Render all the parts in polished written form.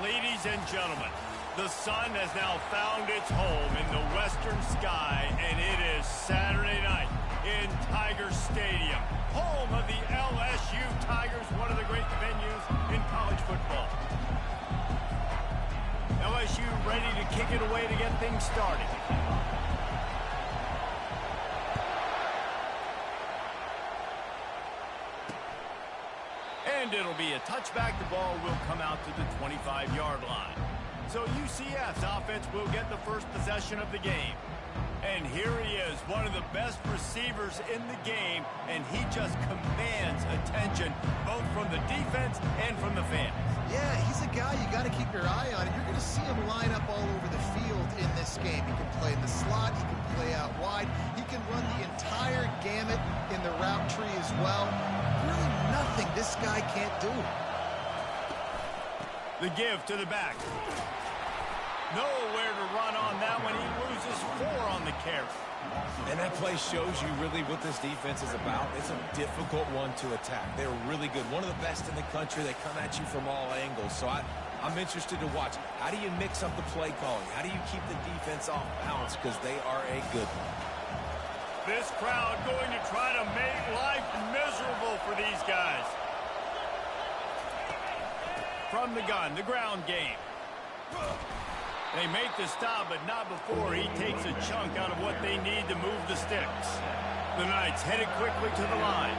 Ladies and gentlemen, the sun has now found its home in the western sky, and it is Saturday night in Tiger Stadium, home of the LSU Tigers, one of the great venues in college football. LSU ready to kick it away to get things started. And it'll be a touchback. The ball will come out to the 25-yard line. So UCF's offense will get the first possession of the game. And here he is, one of the best receivers in the game, and he just commands attention, both from the defense and from the fans. Yeah, he's a guy you got to keep your eye on, and you're going to see him line up all over the field in this game. He can play in the slot, he can play out wide, he can run the entire gamut in the route tree as well. Really nothing this guy can't do. The give to the back. Nowhere to run on that one. He loses 4 on the carry. And that play shows you really what this defense is about. It's a difficult one to attack. They're really good. One of the best in the country. They come at you from all angles. So I'm interested to watch. How do you mix up the play calling? How do you keep the defense off balance? Because they are a good one. This crowd going to try to make life miserable for these guys. From the gun, the ground game. They make the stop, but not before he takes a chunk out of what they need to move the sticks. The Knights headed quickly to the line.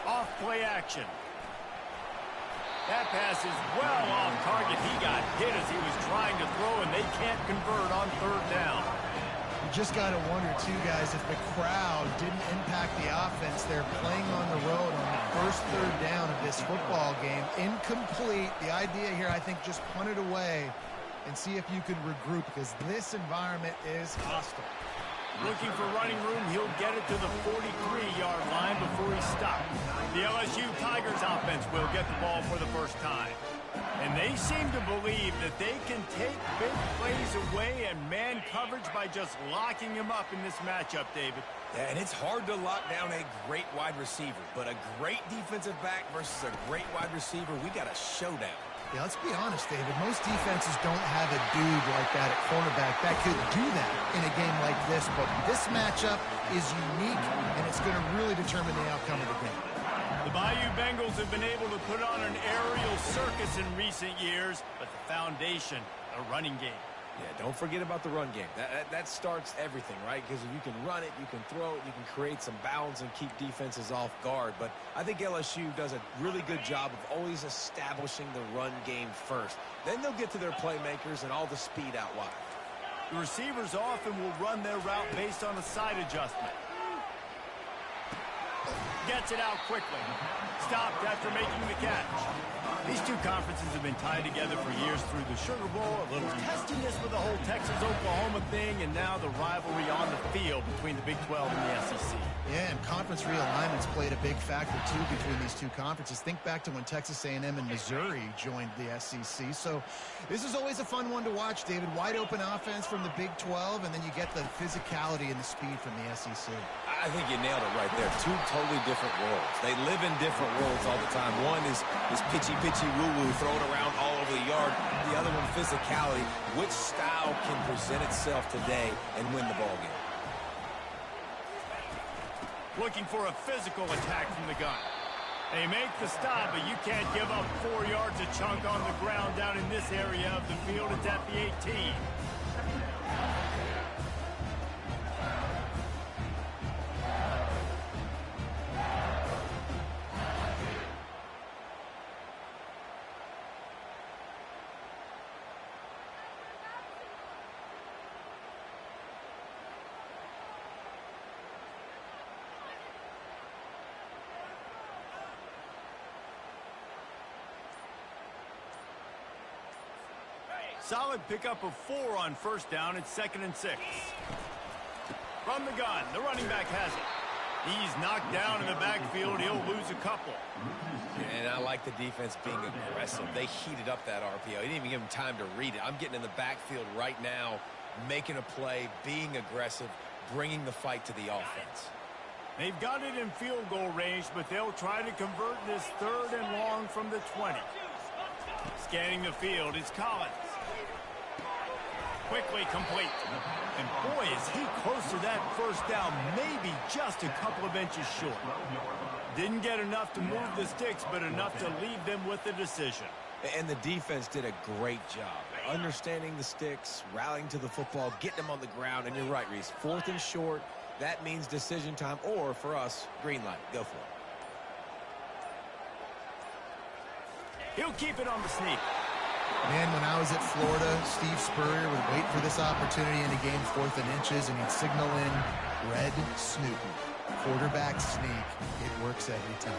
Off play action. That pass is well off target. He got hit as he was trying to throw, and they can't convert on 3rd down. You just got to wonder, too, guys, if the crowd didn't impact the offense. They're playing on the road on the first 3rd down of this football game. Incomplete. The idea here, I think, just punt it away and see if you can regroup, because this environment is hostile. Looking for running room, he'll get it to the 43-yard line before he stops. The LSU Tigers offense will get the ball for the first time. And they seem to believe that they can take big plays away and man coverage by just locking him up in this matchup, David. Yeah, and it's hard to lock down a great wide receiver, but a great defensive back versus a great wide receiver, we got a showdown. Yeah, let's be honest, David. Most defenses don't have a dude like that at cornerback that could do that in a game like this, but this matchup is unique, and it's going to really determine the outcome of the game. The Bayou Bengals have been able to put on an aerial circus in recent years, but the foundation, a running game. Yeah, don't forget about the run game. That starts everything, right? Because if you can run it, you can throw it, you can create some bounds and keep defenses off guard. But I think LSU does a really good job of always establishing the run game first. Then they'll get to their playmakers and all the speed out wide. The receivers often will run their route based on a side adjustment. Gets it out quickly. Stopped after making the catch. These two conferences have been tied together for years through the Sugar Bowl, a little testiness with the whole Texas-Oklahoma thing, and now the rivalry on the field between the Big 12 and the SEC. Yeah, and conference realignments played a big factor, too, between these two conferences. Think back to when Texas A&M and Missouri joined the SEC. So this is always a fun one to watch, David. Wide open offense from the Big 12, and then you get the physicality and the speed from the SEC. I think you nailed it right there. Two totally different worlds. They live in different worlds all the time. One is pitchy, woo-woo, throw it around all over the yard. The other one, physicality. Which style can present itself today and win the ball game? Looking for a physical attack from the gun. They make the stop, but you can't give up 4 yards a chunk on the ground down in this area of the field. It's at the 18. Solid pickup of 4 on 1st down. It's 2nd and 6. From the gun, the running back has it. He's knocked down in the backfield. He'll lose a couple. And I like the defense being aggressive. They heated up that RPO. He didn't even give him time to read it. I'm getting in the backfield right now, making a play, being aggressive, bringing the fight to the offense. They've got it in field goal range, but they'll try to convert this 3rd and long from the 20. Scanning the field, it's Collins. Quickly complete. And boy, is he close to that first down, maybe just a couple of inches short. Didn't get enough to move the sticks, but enough to leave them with the decision. And the defense did a great job. Understanding the sticks, rallying to the football, getting them on the ground. And you're right, Reese. 4th and short, that means decision time. Or, for us, green light. Go for it. He'll keep it on the sneak. Man, when I was at Florida, Steve Spurrier would wait for this opportunity in a game 4th and inches, and he'd signal in red snoop. Quarterback sneak. It works every time.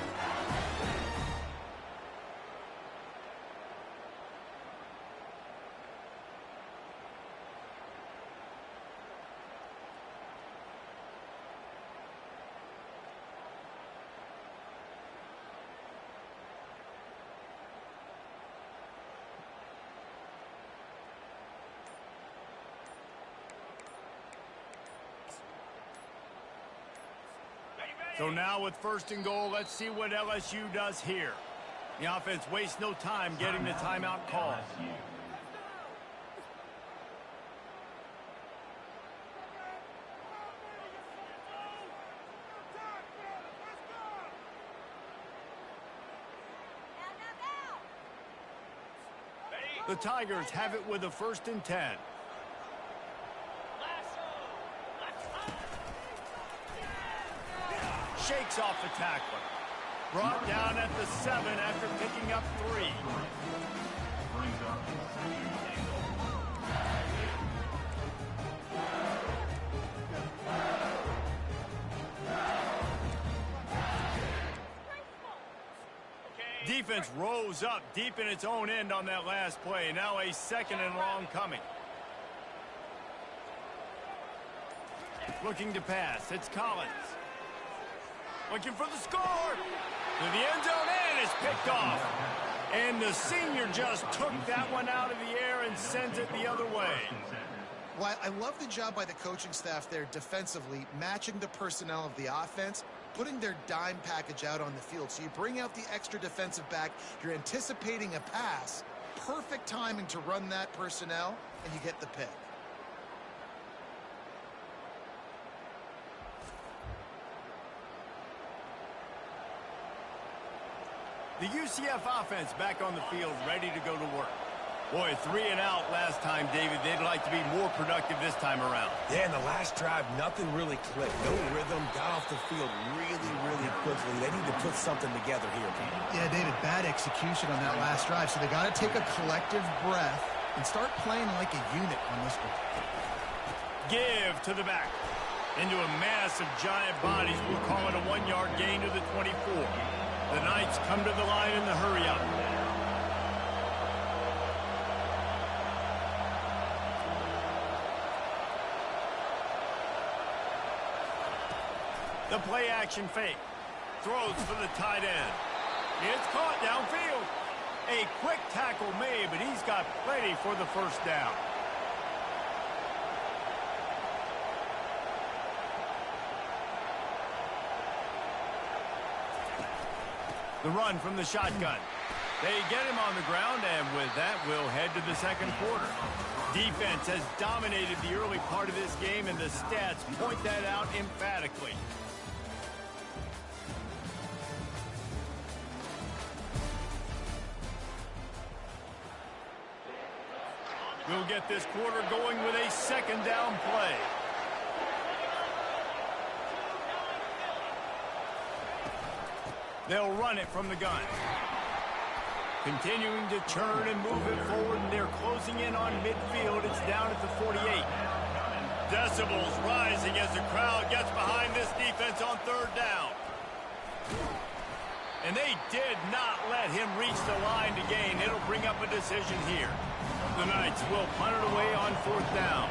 So now with 1st and goal, let's see what LSU does here. The offense wastes no time getting the timeout call. The Tigers have it with a 1st and 10. Shakes off the tackler. Brought down at the 7 after picking up 3. Defense rose up deep in its own end on that last play. Now a 2nd and long coming. Looking to pass. It's Collins. Looking for the score. To the end zone, and it's picked off. And the senior just took that one out of the air and sends it the other way. Well, I love the job by the coaching staff there defensively, matching the personnel of the offense, putting their dime package out on the field. So you bring out the extra defensive back, you're anticipating a pass, perfect timing to run that personnel, and you get the pick. The UCF offense back on the field, ready to go to work. Boy, 3 and out last time, David. They'd like to be more productive this time around. Yeah, in the last drive, nothing really clicked. No rhythm, got off the field really quickly. They need to put something together here. Yeah, David, bad execution on that last drive. So they got to take a collective breath and start playing like a unit on this one. Give to the back. Into a mass of giant bodies. We'll call it a 1-yard gain to the 24. The Knights come to the line in the hurry-up. The play-action fake. Throws for the tight end. It's caught downfield. A quick tackle made, but he's got plenty for the first down. The run from the shotgun. They get him on the ground, and with that, we'll head to the second quarter. Defense has dominated the early part of this game, and the stats point that out emphatically. We'll get this quarter going with a second down play. They'll run it from the gun. Continuing to turn and move it forward, and they're closing in on midfield. It's down at the 48. Decibels rising as the crowd gets behind this defense on third down. And they did not let him reach the line to gain. It'll bring up a decision here. The Knights will punt it away on fourth down.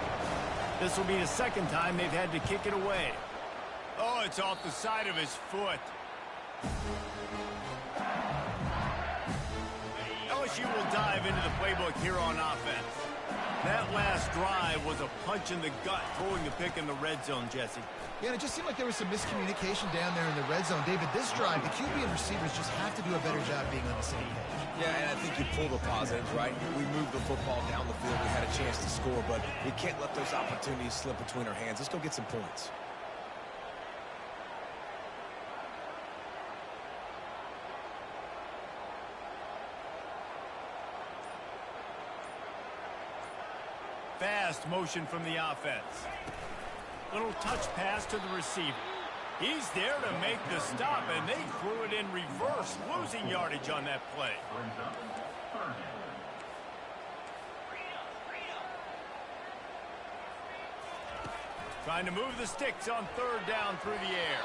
This will be the second time they've had to kick it away. Oh, it's off the side of his foot. LSU will dive into the playbook here on offense. That last drive was a punch in the gut, throwing the pick in the red zone, Jesse. Yeah, and it just seemed like there was some miscommunication down there in the red zone. David, this drive, the QB and receivers just have to do a better job being on the same page. Yeah, and I think you pull the positives, right? We moved the football down the field. We had a chance to score, but we can't let those opportunities slip between our hands. Let's go get some points. Fast motion from the offense. Little touch pass to the receiver. He's there to make the stop, and they threw it in reverse, losing yardage on that play. Trying to move the sticks on third down through the air.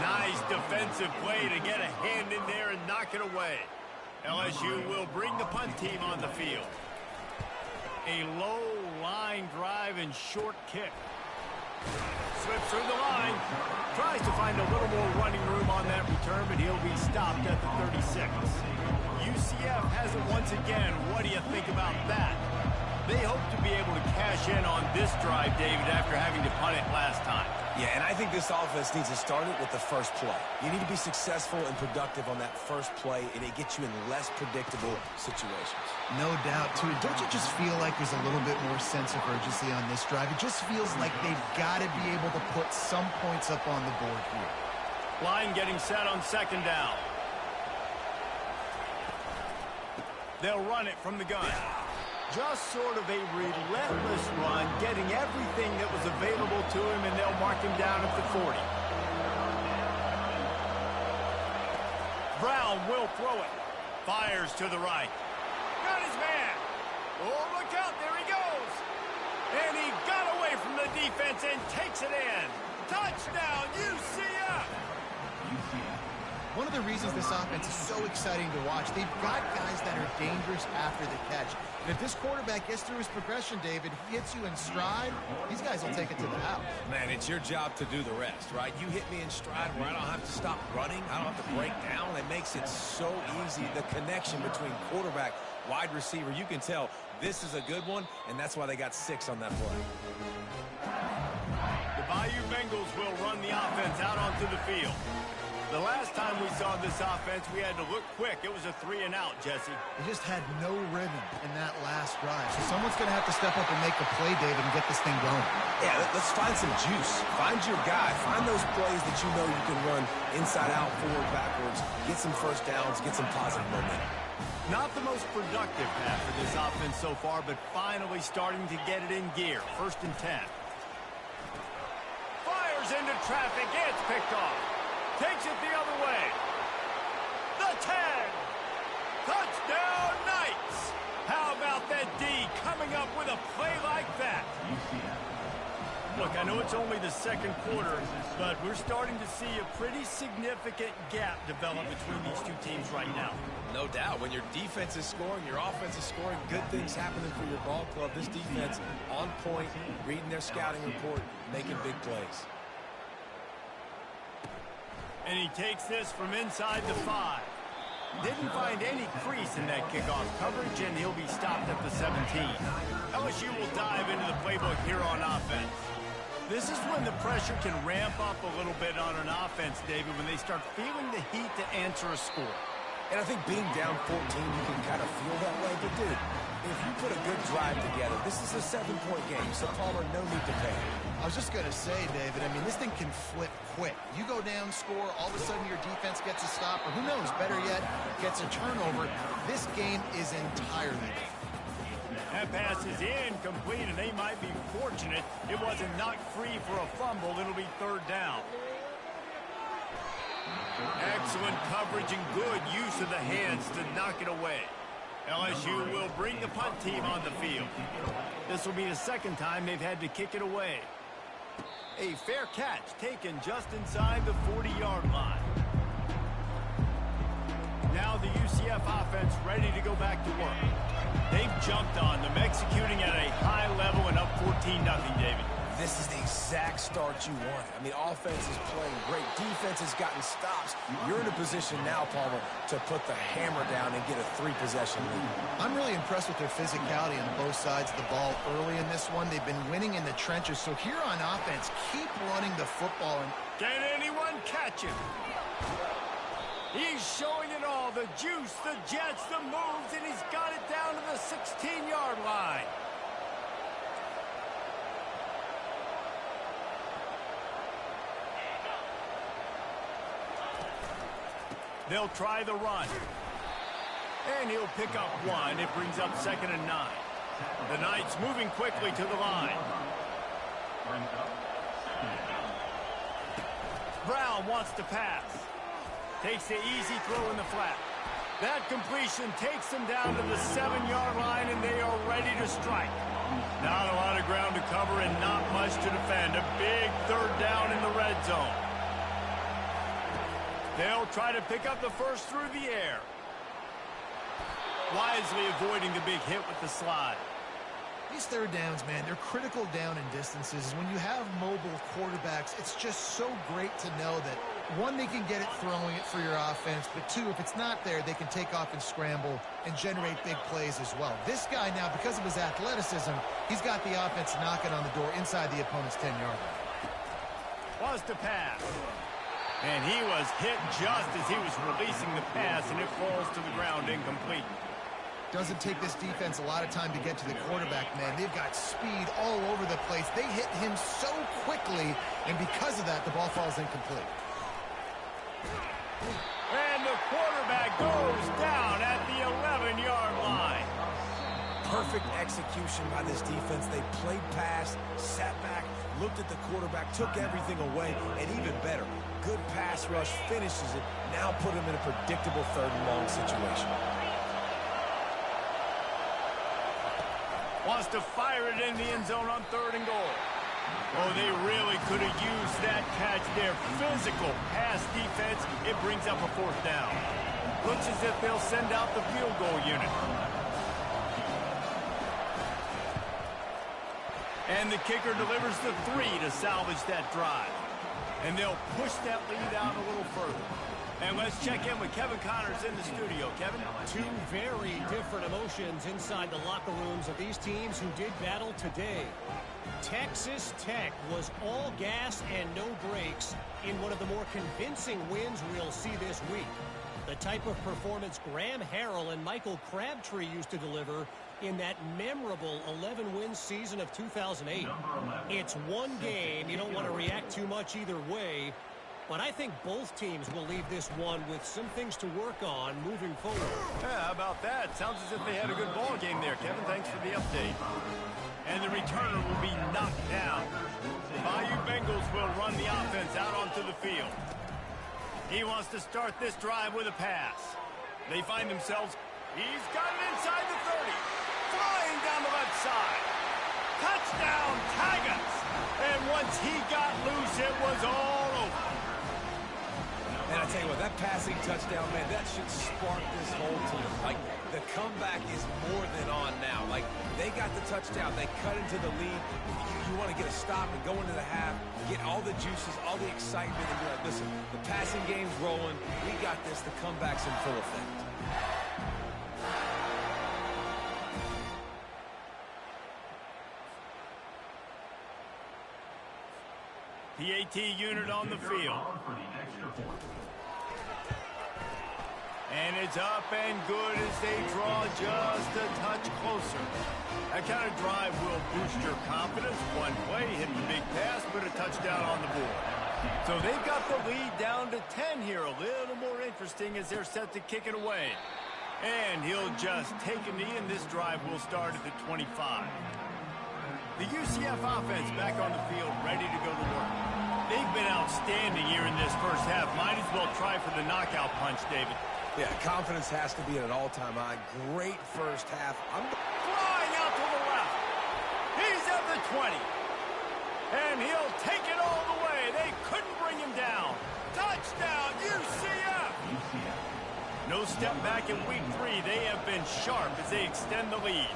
Nice defensive play to get a hand in there and knock it away. LSU will bring the punt team on the field. A low line drive and short kick. Slips through the line. Tries to find a little more running room on that return, but he'll be stopped at the 36. UCF has it once again. What do you think about that? They hope to be able to cash in on this drive, David, after having to punt it last time. Yeah, and I think this offense needs to start it with the first play. You need to be successful and productive on that first play, and it gets you in less predictable situations. No doubt, too. Don't you just feel like there's a little bit more sense of urgency on this drive? It just feels like they've got to be able to put some points up on the board here. Line getting set on second down. They'll run it from the gun. Just sort of a relentless run, getting everything that was available to him, and they'll mark him down at the 40. Brown will throw it. Fires to the right. Got his man. Oh, look out. There he goes. And he got away from the defense and takes it in. Touchdown, UCF. One of the reasons this offense is so exciting to watch, they've got guys that are dangerous after the catch. And if this quarterback gets through his progression, David, he hits you in stride, these guys will take it to the house. Man, it's your job to do the rest, right? You hit me in stride where I don't have to stop running. I don't have to break down. It makes it so easy. The connection between quarterback, wide receiver, you can tell this is a good one, and that's why they got 6 on that play. The Bayou Bengals will run the offense out onto the field. The last time we saw this offense, we had to look quick. It was a 3-and-out, Jesse. They just had no rhythm in that last drive. So someone's going to have to step up and make a play, David, and get this thing going. Yeah, let's find some juice. Find your guy. Find those plays that you know you can run inside out, forward, backwards. Get some first downs. Get some positive momentum. Not the most productive half for this offense so far, but finally starting to get it in gear. 1st and 10. Fires into traffic. It's picked off. Takes it the other way. The 10. Touchdown, Knights. How about that D coming up with a play like that? Look, I know it's only the second quarter, but we're starting to see a pretty significant gap develop between these two teams right now. No doubt. When your defense is scoring, your offense is scoring, good things happening for your ball club. This defense on point, reading their scouting report, making big plays. And he takes this from inside the 5. Didn't find any crease in that kickoff coverage, and he'll be stopped at the 17. LSU will dive into the playbook here on offense. This is when the pressure can ramp up a little bit on an offense, David, when they start feeling the heat to answer a score. And I think being down 14, you can kind of feel that way. But, dude, if you put a good drive together, this is a 7-point game, so Palmer, no need to pay. I was just going to say, David, I mean, this thing can flip quick. You go down, score, all of a sudden your defense gets a stop, or who knows, better yet, gets a turnover. This game is entirely different. That pass is incomplete, and they might be fortunate it wasn't knocked free for a fumble. It'll be 3rd down. Excellent coverage and good use of the hands to knock it away. LSU will bring the punt team on the field. This will be the second time they've had to kick it away. A fair catch taken just inside the 40-yard line. Now the UCF offense ready to go back to work. They've jumped on them, executing at a high level and up 14-0, David. This is the exact start you want. I mean, offense is playing great. Defense has gotten stops. You're in a position now, Palmer, to put the hammer down and get a 3-possession lead. I'm really impressed with their physicality on both sides of the ball early in this one. They've been winning in the trenches. So here on offense, keep running the football. Can anyone catch him? He's showing it all. The juice, the jets, the moves, and he's got it down to the 16-yard line. They'll try the run. And he'll pick up 1. It brings up 2nd and 9. The Knights moving quickly to the line. Brown wants to pass. Takes the easy throw in the flat. That completion takes them down to the 7-yard line, and they are ready to strike. Not a lot of ground to cover and not much to defend. A big 3rd down in the red zone. They'll try to pick up the first through the air. Wisely avoiding the big hit with the slide. These 3rd downs, man, they're critical down in distances. When you have mobile quarterbacks, it's just so great to know that, 1, they can get it throwing it for your offense, but 2, if it's not there, they can take off and scramble and generate big plays as well. This guy now, because of his athleticism, he's got the offense knocking on the door inside the opponent's 10-yard line. Was to pass. And he was hit just as he was releasing the pass, and it falls to the ground incomplete. Doesn't take this defense a lot of time to get to the quarterback, man. They've got speed all over the place. They hit him so quickly, and because of that, the ball falls incomplete. And the quarterback goes down at the 11-yard line. Perfect execution by this defense. They played pass, sat back, looked at the quarterback, took everything away, and even better, good pass rush, finishes it, now put him in a predictable 3rd and long situation. Wants to fire it in the end zone on 3rd and goal. Oh, they really could have used that catch there. Physical pass defense. It brings up a 4th down. Looks as if they'll send out the field goal unit. And the kicker delivers the 3 to salvage that drive. And they'll push that lead out a little further. And let's check in with Kevin Connors in the studio. Kevin? 2 very different emotions inside the locker rooms of these teams who did battle today. Texas Tech was all gas and no brakes in one of the more convincing wins we'll see this week. The type of performance Graham Harrell and Michael Crabtree used to deliver in that memorable 11-win season of 2008. It's one game. You don't want to react too much either way. But I think both teams will leave this one with some things to work on moving forward. Yeah, how about that? Sounds as if they had a good ball game there, Kevin. Thanks for the update. And the returner will be knocked down. The Bayou Bengals will run the offense out onto the field. He wants to start this drive with a pass. They find themselves. He's got it inside the 30. Flying down the left side. Touchdown, Tigers. And once he got loose, it was all over. And I tell you what, that passing touchdown, man, that should spark this whole team. Like, the comeback is more than on now. Like, they got the touchdown. They cut into the lead. You want to get a stop and go into the half, get all the juices, all the excitement, and be like, listen, the passing game's rolling. We got this. The comeback's in full effect. PAT unit on the field. And it's up and good as they draw just a touch closer. That kind of drive will boost your confidence. One play, hit the big pass, put a touchdown on the board. So they've got the lead down to 10 here. A little more interesting as they're set to kick it away. And he'll just take a knee, and this drive will start at the 25. The UCF offense back on the field, ready to go to work. They've been outstanding here in this first half. Might as well try for the knockout punch, David. Yeah, confidence has to be at an all-time high. Great first half. Flying out to the left. He's at the 20. And he'll take it all the way. They couldn't bring him down. Touchdown, UCF. No step back in week 3. They have been sharp as they extend the lead.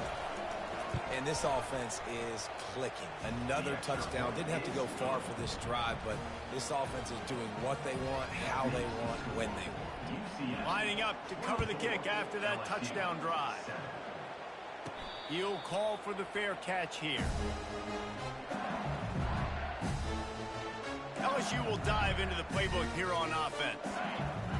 And this offense is clicking. Another touchdown. Didn't have to go far for this drive, but this offense is doing what they want, how they want, when they want. Lining up to cover the kick after that touchdown drive. He'll call for the fair catch here. LSU will dive into the playbook here on offense.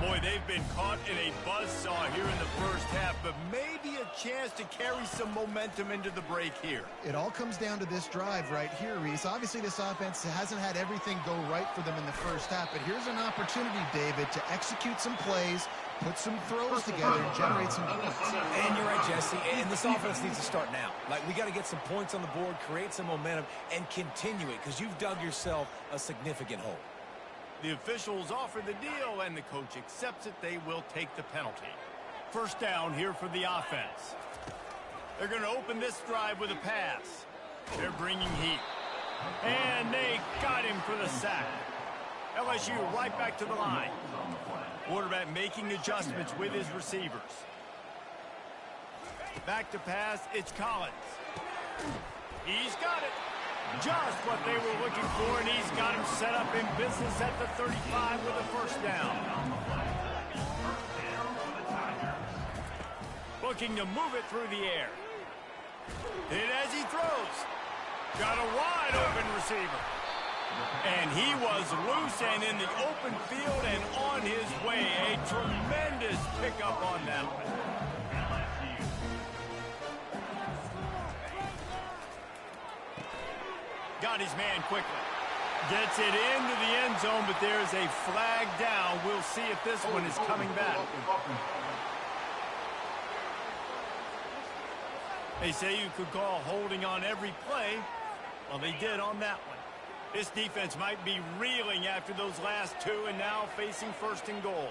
Boy, they've been caught in a buzzsaw here in the first half, but maybe a chance to carry some momentum into the break here. It all comes down to this drive right here, Reese. Obviously, this offense hasn't had everything go right for them in the first half, but here's an opportunity, David, to execute some plays, put some throws together, and generate some points. And you're right, Jesse, and this offense needs to start now. Like, we got to get some points on the board, create some momentum, and continue it, because you've dug yourself a significant hole. The officials offer the deal, and the coach accepts it. They will take the penalty. First down here for the offense. They're going to open this drive with a pass. They're bringing heat. And they got him for the sack. LSU right back to the line. Quarterback making adjustments with his receivers. Back to pass, it's Collins. He's got it. Just what they were looking for, and he's got him set up in business at the 35 with a first down. Looking to move it through the air. Hit as he throws. Got a wide open receiver. And he was loose and in the open field and on his way. A tremendous pickup on that one. Got his man quickly. Gets it into the end zone, but there's a flag down. We'll see if this one is coming back. They say you could call holding on every play. Well, they did on that one. This defense might be reeling after those last two and now facing first and goal.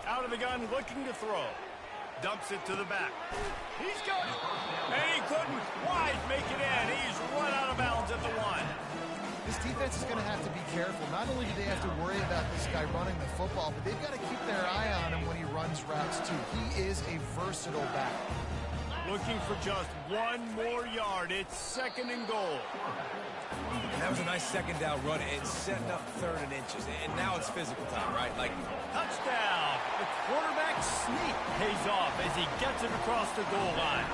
Out of the gun, looking to throw. Dumps it to the back. He's got it. And he couldn't quite make it in. He's run out of bounds at the one. This defense is going to have to be careful. Not only do they have to worry about this guy running the football, but they've got to keep their eye on him when he runs routes too. He is a versatile back. Looking for just one more yard. It's second and goal. And that was a nice second down run and setting up third and inches. And now it's physical time, right? Like, touchdown. The quarterback sneak pays off as he gets it across the goal line.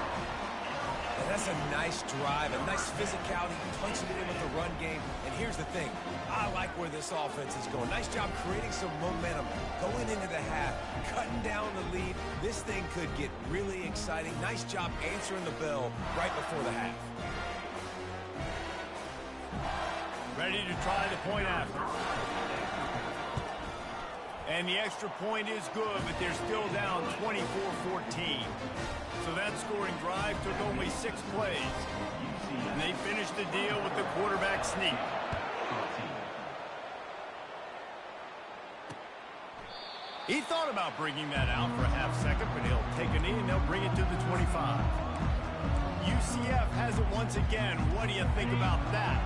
And that's a nice drive, a nice physicality, punching it in with the run game. And here's the thing. I like where this offense is going. Nice job creating some momentum, going into the half, cutting down the lead. This thing could get really exciting. Nice job answering the bell right before the half. Ready to try the point after. And the extra point is good, but they're still down 24-14. So that scoring drive took only 6 plays. And they finished the deal with the quarterback sneak. He thought about bringing that out for a half second, but he'll take a knee and they'll bring it to the 25. UCF has it once again. What do you think about that?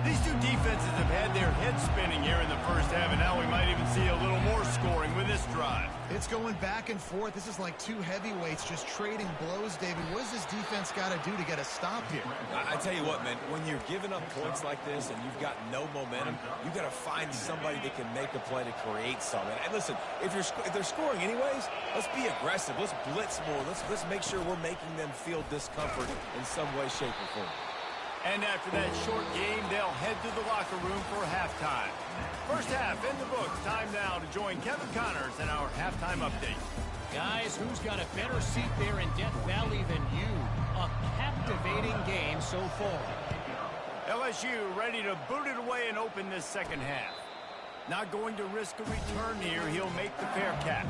These two defenses have had their heads spinning here in the first half, and now we might even see a little more scoring with this drive. It's going back and forth. This is like two heavyweights just trading blows, David. What does this defense got to do to get a stop here? I tell you what, man, when you're giving up points like this and you've got no momentum, you've got to find somebody that can make a play to create something. And listen, if they're scoring anyways, let's be aggressive. Let's blitz more. Let's make sure we're making them feel discomfort in some way, shape, or form. And after that short game, they'll head to the locker room for halftime. First half in the books. Time now to join Kevin Connors in our halftime update. Guys, who's got a better seat there in Death Valley than you? A captivating game so far. LSU ready to boot it away and open this second half. Not going to risk a return here. He'll make the fair catch.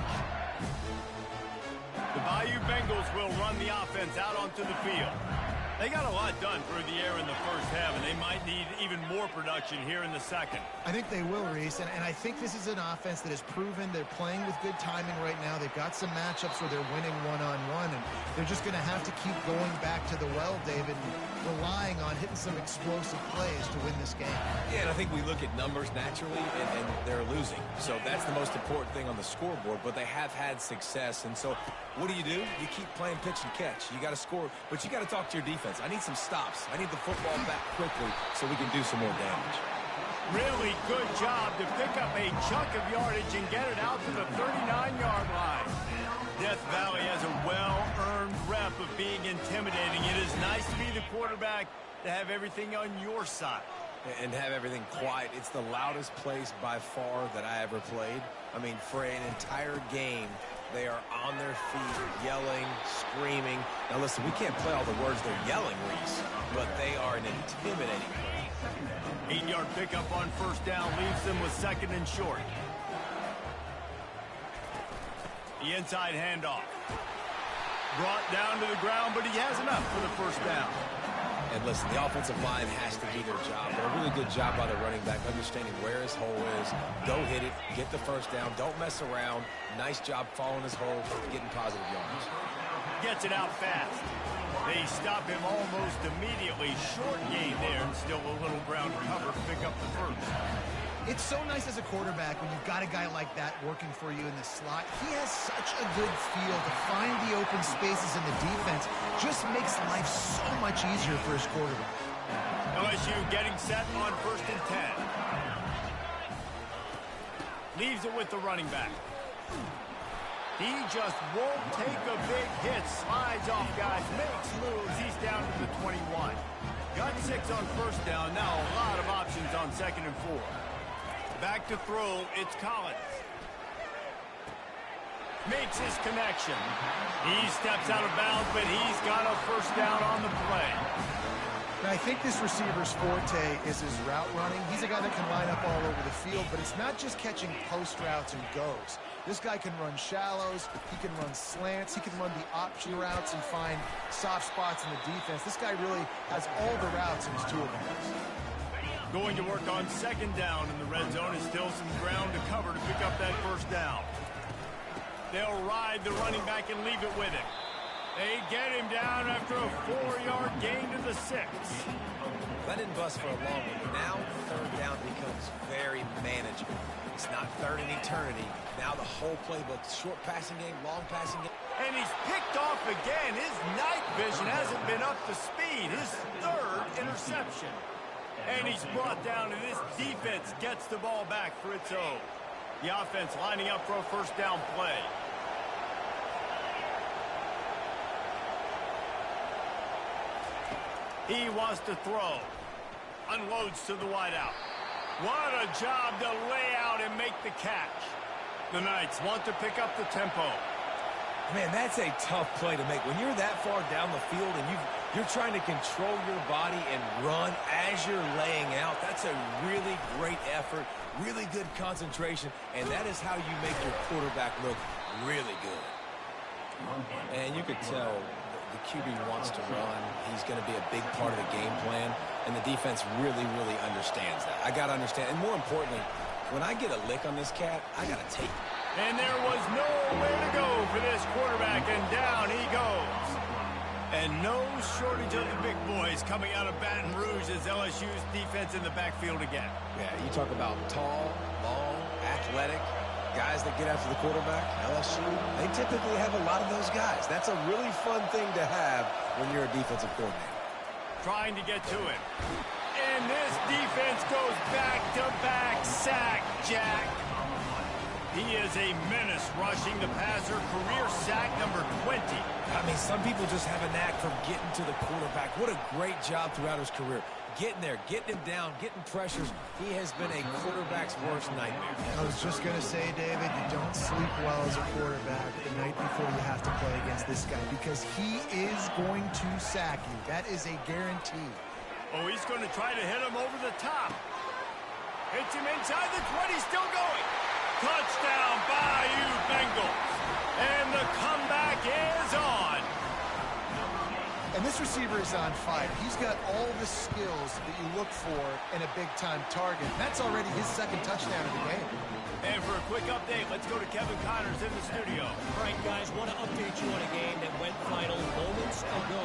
The Bayou Bengals will run the offense out onto the field. They got a lot done through the air in the first half, and they might might need even more production here in the second. I think they will, Reese, and I think this is an offense that has proven they're playing with good timing right now. They've got some matchups where they're winning one-on-one, and they're just going to have to keep going back to the well, David, and relying on hitting some explosive plays to win this game. Yeah, and I think we look at numbers naturally, and they're losing. So that's the most important thing on the scoreboard, but they have had success. And so what do? You keep playing pitch and catch. You got to score, but you got to talk to your defense. I need some stops. I need the football back quickly so we can do some more damage. Really good job to pick up a chunk of yardage and get it out to the 39-yard line. Death Valley has a well-earned rep of being intimidating. It is nice to be the quarterback, to have everything on your side. And have everything quiet. It's the loudest place by far that I ever played. I mean, for an entire game, they are on their feet, yelling, screaming. Now, listen, we can't play all the words they're yelling, Reese, but they are an intimidating play. 8-yard pickup on first down leaves them with second and short. The inside handoff. Brought down to the ground, but he has enough for the first down. And listen, the offensive line has to do their job. But a really good job by the running back, understanding where his hole is. Go hit it, get the first down, don't mess around. Nice job following his hole, getting positive yards. Gets it out fast. They stop him almost immediately. Short gain there, and still a little ground cover to pick up the first. It's so nice as a quarterback when you've got a guy like that working for you in the slot. He has such a good feel to find the open spaces in the defense. Just makes life so much easier for his quarterback. LSU getting set on 1st and 10. Leaves it with the running back. He just won't take a big hit. Slides off guys, makes moves. He's down to the 21. Got 6 on first down. Now a lot of options on 2nd and 4. Back to throw, it's Collins. Makes his connection. He steps out of bounds, but he's got a first down on the play. Now, I think this receiver's forte is his route running. He's a guy that can line up all over the field, but it's not just catching post routes and goes. This guy can run shallows, he can run slants, he can run the option routes and find soft spots in the defense. This guy really has all the routes in his toolbox. Going to work on 2nd down in the red zone. Is still some ground to cover to pick up that first down. They'll ride the running back and leave it with him. They get him down after a 4-yard gain to the 6. That didn't bust for a long one, but now 3rd down becomes very manageable. It's not 3rd in eternity. Now the whole playbook, short passing game, long passing game. And he's picked off again. His night vision hasn't been up to speed. His 3rd interception. And he's brought down, and this defense gets the ball back for its own. The offense lining up for a first down play. He wants to throw. Unloads to the wideout. What a job to lay out and make the catch. The Knights want to pick up the tempo. Man, that's a tough play to make. When you're that far down the field and you're trying to control your body and run as you're laying out, that's a really great effort, really good concentration, and that is how you make your quarterback look really good. And you could tell the QB wants to run. He's going to be a big part of the game plan, and the defense really, really understands that. I got to understand, and more importantly, when I get a lick on this cat, I got to take it. And there was nowhere to go for this quarterback, and down he goes. And no shortage of the big boys coming out of Baton Rouge as LSU's defense in the backfield again. Yeah, you talk about tall, long, athletic, guys that get after the quarterback. LSU, they typically have a lot of those guys. That's a really fun thing to have when you're a defensive coordinator. Trying to get to it. And this defense goes back-to-back sack, Jack. He is a menace rushing the passer, career sack number 20. I mean, some people just have a knack for getting to the quarterback. What a great job throughout his career. Getting there, getting him down, getting pressures. He has been a quarterback's worst nightmare. I was just going to say, David, you don't sleep well as a quarterback the night before you have to play against this guy because he is going to sack you. That is a guarantee. Oh, he's going to try to hit him over the top. Hits him inside the 20, still going. Touchdown, Bayou Bengals. And the comeback is on. And this receiver is on fire. He's got all the skills that you look for in a big-time target. That's already his second touchdown of the game. And for a quick update, let's go to Kevin Connors in the studio. All right, guys, want to update you on a game that went final moments ago.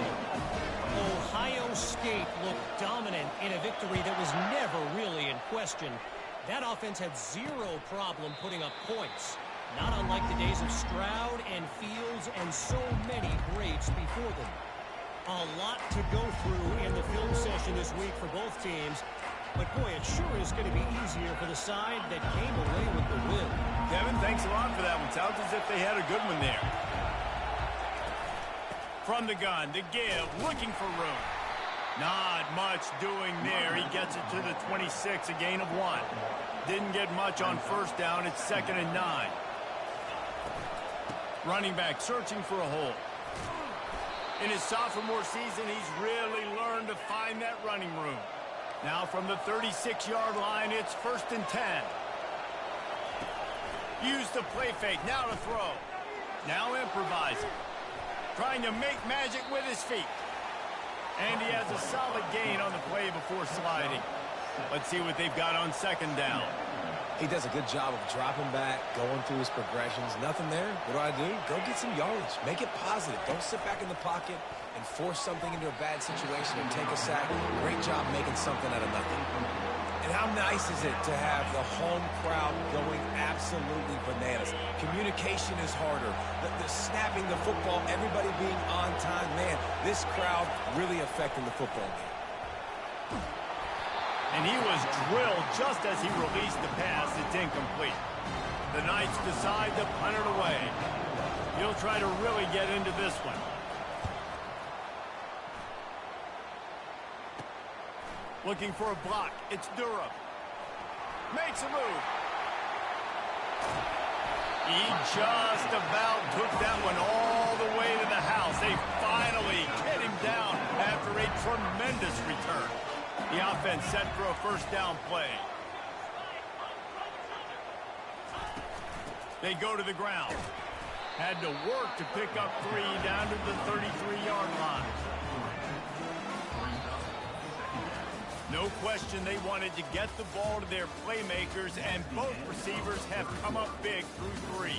Ohio State looked dominant in a victory that was never really in question. That offense had zero problem putting up points. Not unlike the days of Stroud and Fields and so many greats before them. A lot to go through in the film session this week for both teams. But, boy, it sure is going to be easier for the side that came away with the win. Kevin, thanks a lot for that one. Sounds as if they had a good one there. From the gun, to give, looking for room. Not much doing there. He gets it to the 26, a gain of 1. Didn't get much on first down. It's 2nd and 9. Running back searching for a hole. In his sophomore season, he's really learned to find that running room. Now from the 36-yard line, it's 1st and 10. Use the play fake, now to throw. Now improvising. Trying to make magic with his feet. And he has a solid gain on the play before sliding. Let's see what they've got on 2nd down. He does a good job of dropping back, going through his progressions. Nothing there. What do? Go get some yardage. Make it positive. Don't sit back in the pocket and force something into a bad situation and take a sack. Great job making something out of nothing. And how nice is it to have the home crowd going absolutely bananas? Communication is harder. The snapping the football, everybody being on time. Man, this crowd really affecting the football game. And he was drilled just as he released the pass. It's incomplete. The Knights decide to punt it away. He'll try to really get into this one. Looking for a block. It's Durham. Makes a move. He just about took that one all the way to the house. They finally get him down after a tremendous return. The offense set for a 1st down play. They go to the ground. Had to work to pick up 3 down to the 33-yard line. No question they wanted to get the ball to their playmakers, and both receivers have come up big through 3.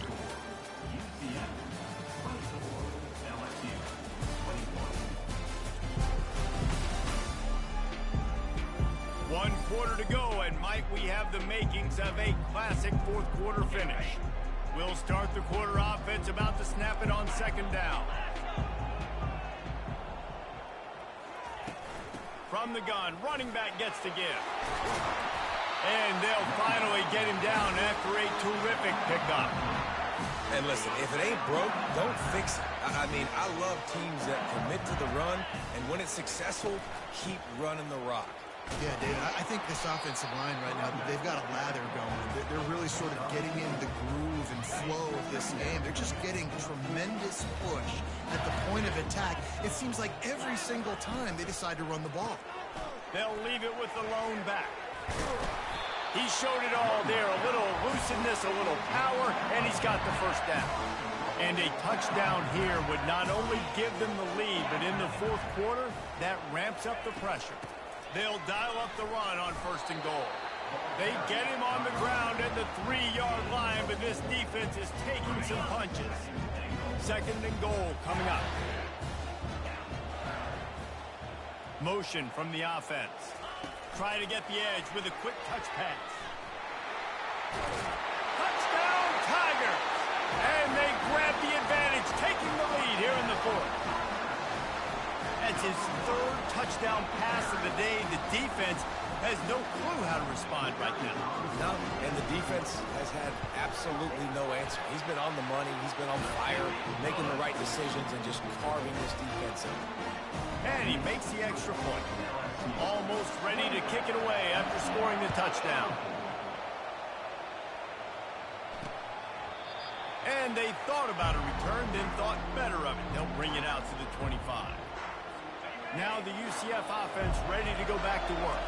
One quarter to go, and might we have the makings of a classic 4th quarter finish. We'll start the quarter offense, about to snap it on 2nd down. From the gun, running back gets to give. And they'll finally get him down after a terrific pickup. And listen, if it ain't broke, don't fix it. I mean, I love teams that commit to the run, and when it's successful, keep running the rock. Yeah, David, I think this offensive line right now, they've got a lather going. They're really sort of getting in the groove and flow of this game. They're just getting tremendous push at the point of attack. It seems like every single time they decide to run the ball. They'll leave it with the lone back. He showed it all there. A little elusiveness, a little power, and he's got the 1st down. And a touchdown here would not only give them the lead, but in the 4th quarter, that ramps up the pressure. They'll dial up the run on 1st and goal. They get him on the ground at the 3-yard line, but this defense is taking some punches. 2nd and goal coming up. Motion from the offense. Try to get the edge with a quick touch pass. Touchdown, Tigers! And they grab the advantage, taking the lead here in the 4th. That's his 3rd touchdown pass of the day. The defense has no clue how to respond right now. No, and the defense has had absolutely no answer. He's been on the money. He's been on fire, making the right decisions and just carving this defense in. And he makes the extra point. Almost ready to kick it away after scoring the touchdown. And they thought about a return, then thought better of it. They'll bring it out to the 25. Now the UCF offense ready to go back to work.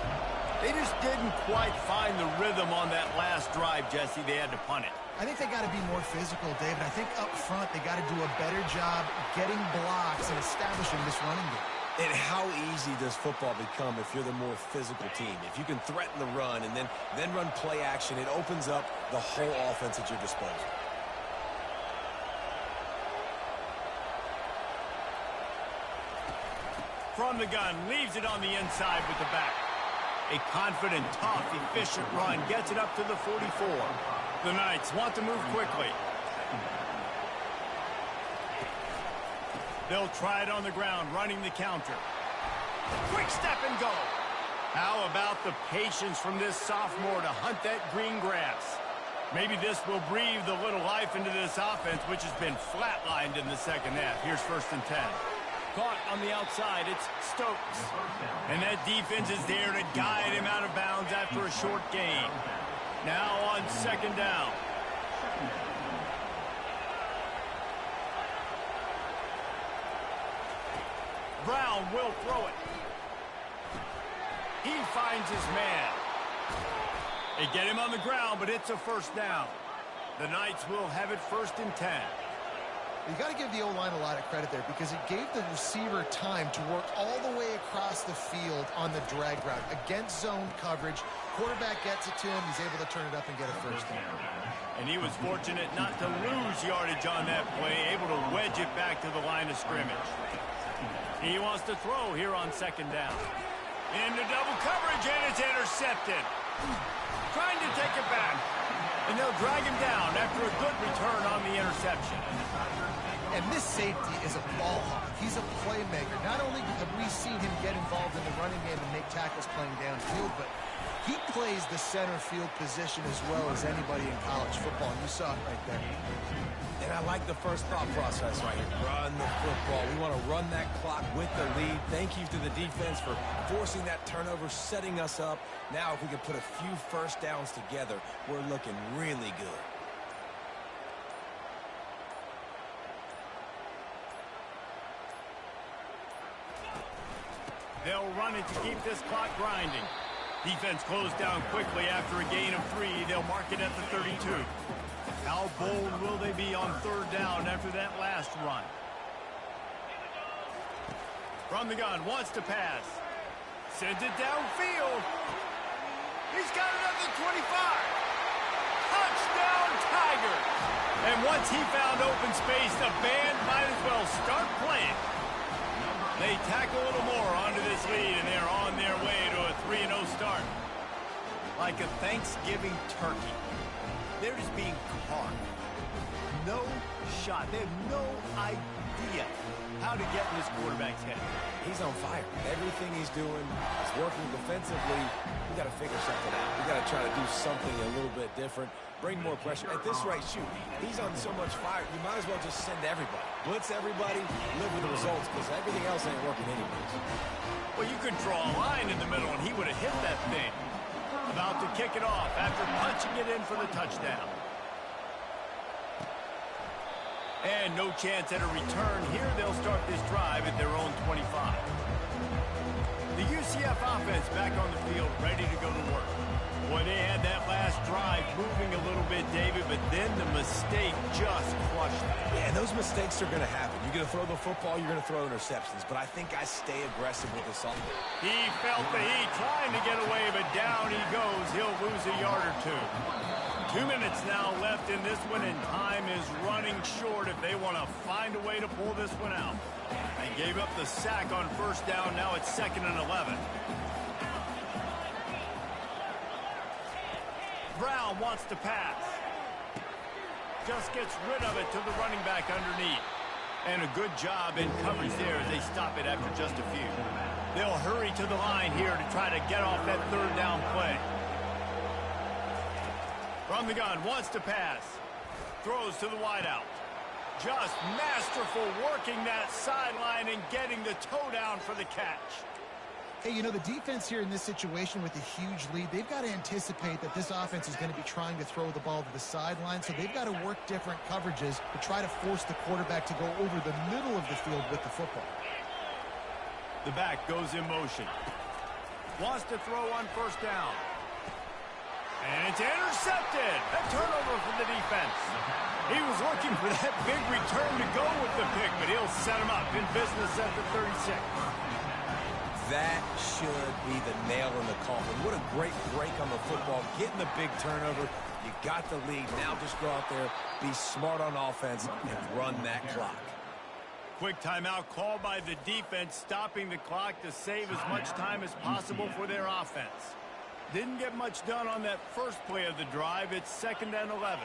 They just didn't quite find the rhythm on that last drive, Jesse. They had to punt it. I think they got to be more physical, David. I think up front they got to do a better job getting blocks and establishing this running game. And how easy does football become if you're the more physical team? If you can threaten the run and then run play action, it opens up the whole offense at your disposal. From the gun, leaves it on the inside with the back. A confident, tough, efficient run gets it up to the 44. The Knights want to move quickly. They'll try it on the ground, running the counter. Quick step and go. How about the patience from this sophomore to hunt that green grass? Maybe this will breathe a little life into this offense, which has been flatlined in the second half. Here's 1st and 10. Caught on the outside, it's Stokes. And that defense is there to guide him out of bounds after a short gain. Now on 2nd down. Brown will throw it. He finds his man. They get him on the ground, but it's a 1st down. The Knights will have it 1st and 10. You got to give the O-line a lot of credit there because it gave the receiver time to work all the way across the field on the drag route. Against zone coverage, quarterback gets it to him. He's able to turn it up and get a 1st down. And he was fortunate not to lose yardage on that play, able to wedge it back to the line of scrimmage. He wants to throw here on 2nd down. Into double coverage, and it's intercepted. Trying to take it back. And they'll drag him down after a good return on the interception. And this safety is a ball hawk. He's a playmaker. Not only have we seen him get involved in the running game and make tackles playing downfield, but he plays the center field position as well as anybody in college football. And you saw it right there. And I like the first thought process right here. Run the football. We want to run that clock with the lead. Thank you to the defense for forcing that turnover, setting us up. Now, if we can put a few 1st downs together, we're looking really good. They'll run it to keep this clock grinding. Defense closed down quickly after a gain of 3. They'll mark it at the 32. How bold will they be on 3rd down after that last run? From the gun, wants to pass. Sends it downfield. He's got it at the 25. Touchdown, Tigers. And once he found open space, the band might as well start playing. They tack a little more onto this lead, and they're on their way to a 3-0 start. Like a Thanksgiving turkey. They're just being carved. No shot. They have no idea how to get in this quarterback's head. He's on fire. Everything he's doing is working defensively. We got to figure something out. We got to try to do something a little bit different. Bring more pressure. At this rate, shoot, he's on so much fire, you might as well just send everybody. Blitz everybody, live with the results, because everything else ain't working anyways. Well, you could draw a line in the middle, and he would have hit that thing. About to kick it off after punching it in for the touchdown. And no chance at a return. Here they'll start this drive at their own 25. The UCF offense back on the field, ready to go to work. Boy, they had that last drive moving a little bit, David, but then the mistake just crushed them. Yeah, those mistakes are going to happen. You're going to throw the football, you're going to throw interceptions, but I think I stay aggressive with this offense. He felt the heat, trying to get away, but down he goes. He'll lose a yard or 2. 2 minutes now left in this one, and time is running short if they want to find a way to pull this one out. They gave up the sack on 1st down. Now it's 2nd and 11. Brown wants to pass. Just gets rid of it to the running back underneath. And a good job in coverage there as they stop it after just a few. They'll hurry to the line here to try to get off that 3rd down play. From the gun, wants to pass. Throws to the wideout. Just masterful working that sideline and getting the toe down for the catch. Hey, you know, the defense here in this situation with a huge lead, they've got to anticipate that this offense is going to be trying to throw the ball to the sideline, so they've got to work different coverages to try to force the quarterback to go over the middle of the field with the football. The back goes in motion. Wants to throw on 1st down. And it's intercepted. A turnover for the defense. He was looking for that big return to go with the pick, but he'll set him up in business at the 36. That should be the nail in the coffin. What a great break on the football. Getting the big turnover. You got the lead. Now just go out there, be smart on offense, and run that clock. Quick timeout called by the defense, stopping the clock to save as much time as possible for their offense. Didn't get much done on that first play of the drive. It's 2nd and 11.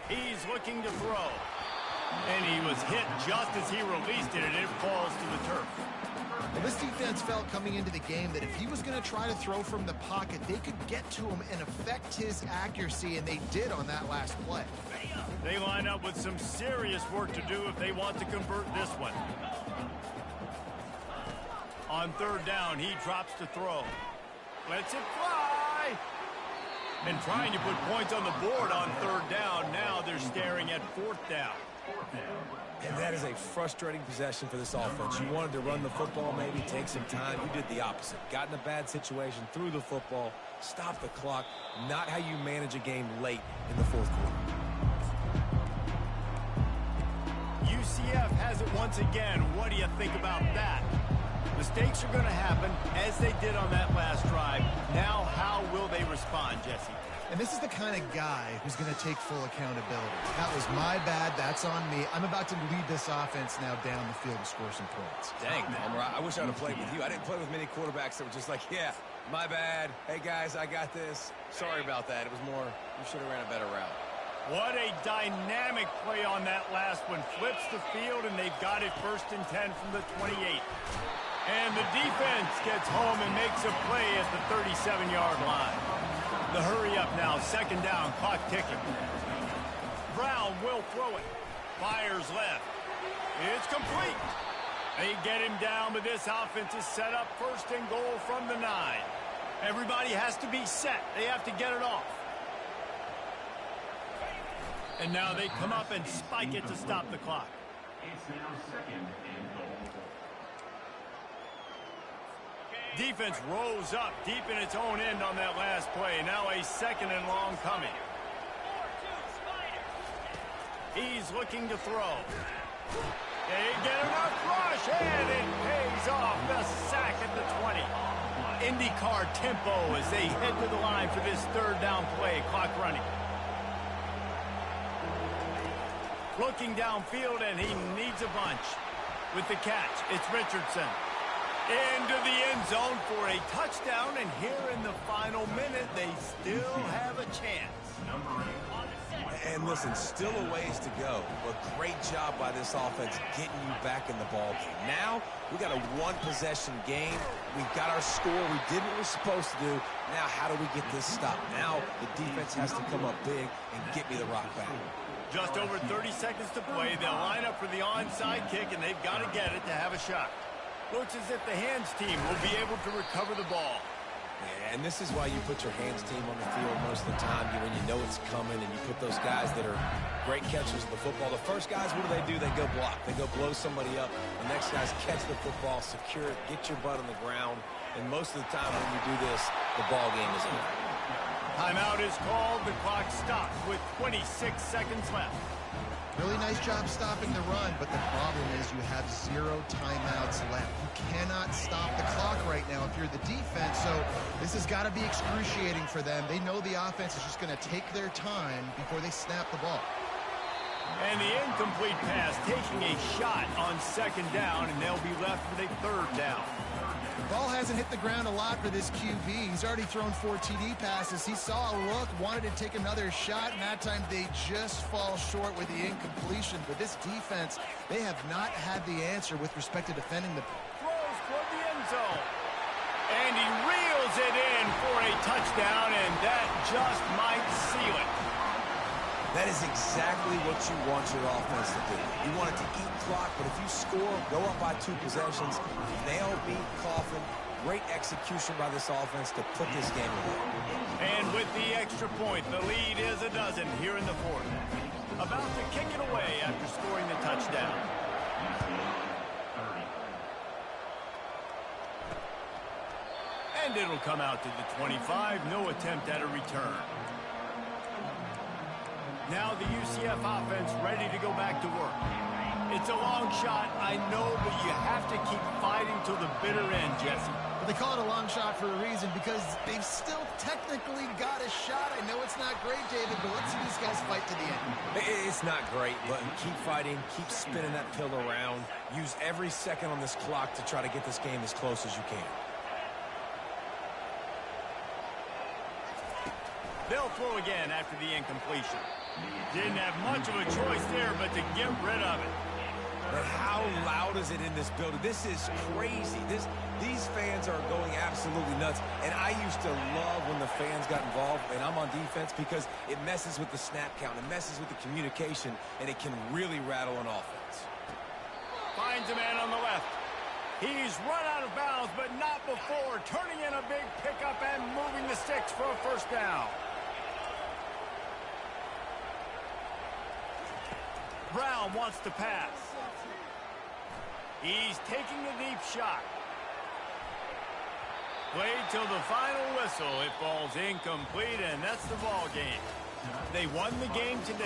He's looking to throw. And he was hit just as he released it, and it falls to the turf. Well, this defense felt coming into the game that if he was going to try to throw from the pocket, they could get to him and affect his accuracy, and they did on that last play. They line up with some serious work to do if they want to convert this one. On 3rd down, he drops to throw. Lets it fly. And trying to put points on the board on 3rd down. Now they're staring at 4th down. And that is a frustrating possession for this offense. You wanted to run the football, maybe take some time. You did the opposite. Got in a bad situation, threw the football, stopped the clock. Not how you manage a game late in the 4th quarter. UCF has it once again. What do you think about that? Mistakes are going to happen, as they did on that last drive. Now, how will they respond, Jesse? And this is the kind of guy who's going to take full accountability. That was my bad. That's on me. I'm about to lead this offense now down the field to score some points. Dang, Palmer, I wish I would have played with you. I didn't play with many quarterbacks that were just like, yeah, my bad. Hey, guys, I got this. Sorry about that. It was more, you should have ran a better route. What a dynamic play on that last one. Flips the field, and they've got it 1st and 10 from the 28. And the defense gets home and makes a play at the 37-yard line. The hurry up now, 2nd down, clock ticking. Brown will throw it. Fires left. It's complete. They get him down, but this offense is set up 1st and goal from the 9. Everybody has to be set. They have to get it off. And now they come up and spike it to stop the clock. It's now 2nd and goal. Defense rose up deep in its own end on that last play. Now a 2nd and long coming. He's looking to throw. They get enough rush, and it pays off. The sack at the 20. IndyCar tempo as they head to the line for this 3rd down play. Clock running. Looking downfield, and he needs a bunch. With the catch, it's Richardson. Into the end zone for a touchdown, and here in the final minute, they still have a chance. And listen, still a ways to go, but great job by this offense getting you back in the ball game. Now, we got a 1-possession game. We've got our score. We did what we're supposed to do. Now, how do we get this stopped? Now, the defense has to come up big and get me the rock back. Just over 30 seconds to play. They'll line up for the onside kick, and they've got to get it to have a shot. Looks as if the hands team will be able to recover the ball. Yeah, and this is why you put your hands team on the field most of the time, when you know it's coming, and you put those guys that are great catchers of the football. The first guys, what do? They go block. They go blow somebody up. The next guys catch the football, secure it, get your butt on the ground. And most of the time when you do this, the ball game is over. Timeout is called. The clock stops with 26 seconds left. Really nice job stopping the run, but the problem is you have 0 timeouts left. You cannot stop the clock right now if you're the defense, so this has got to be excruciating for them. They know the offense is just going to take their time before they snap the ball. And the incomplete pass taking a shot on 2nd down, and they'll be left with a 3rd down. The ball hasn't hit the ground a lot for this QB. He's already thrown 4 TD passes. He saw a look, wanted to take another shot, and that time they just fall short with the incompletion. But this defense, they have not had the answer with respect to defending the... Throws toward the end zone. And he reels it in for a touchdown, and that just might seal it. That is exactly what you want your offense to do. You want it to eat clock, but if you score, go up by 2 possessions, nail, beat, coffin. Great execution by this offense to put this game away. And with the extra point, the lead is a dozen here in the 4th. About to kick it away after scoring the touchdown. And it'll come out to the 25. No attempt at a return. Now the UCF offense ready to go back to work. It's a long shot, I know, but you have to keep fighting till the bitter end, Jesse. But they call it a long shot for a reason, because they've still technically got a shot. I know it's not great, David, but let's see these guys fight to the end. It's not great, but keep fighting, keep spinning that pill around. Use every second on this clock to try to get this game as close as you can. They'll throw again after the incompletion. Didn't have much of a choice there, but to get rid of it. But how loud is it in this building? This is crazy. These fans are going absolutely nuts. And I used to love when the fans got involved, and I'm on defense, because it messes with the snap count. It messes with the communication, and it can really rattle an offense. Finds a man on the left. He's run out of bounds, but not before. Turning in a big pickup and moving the sticks for a first down. Brown wants to pass. He's taking a deep shot. Played till the final whistle. It falls incomplete, and that's the ball game. They won the game today.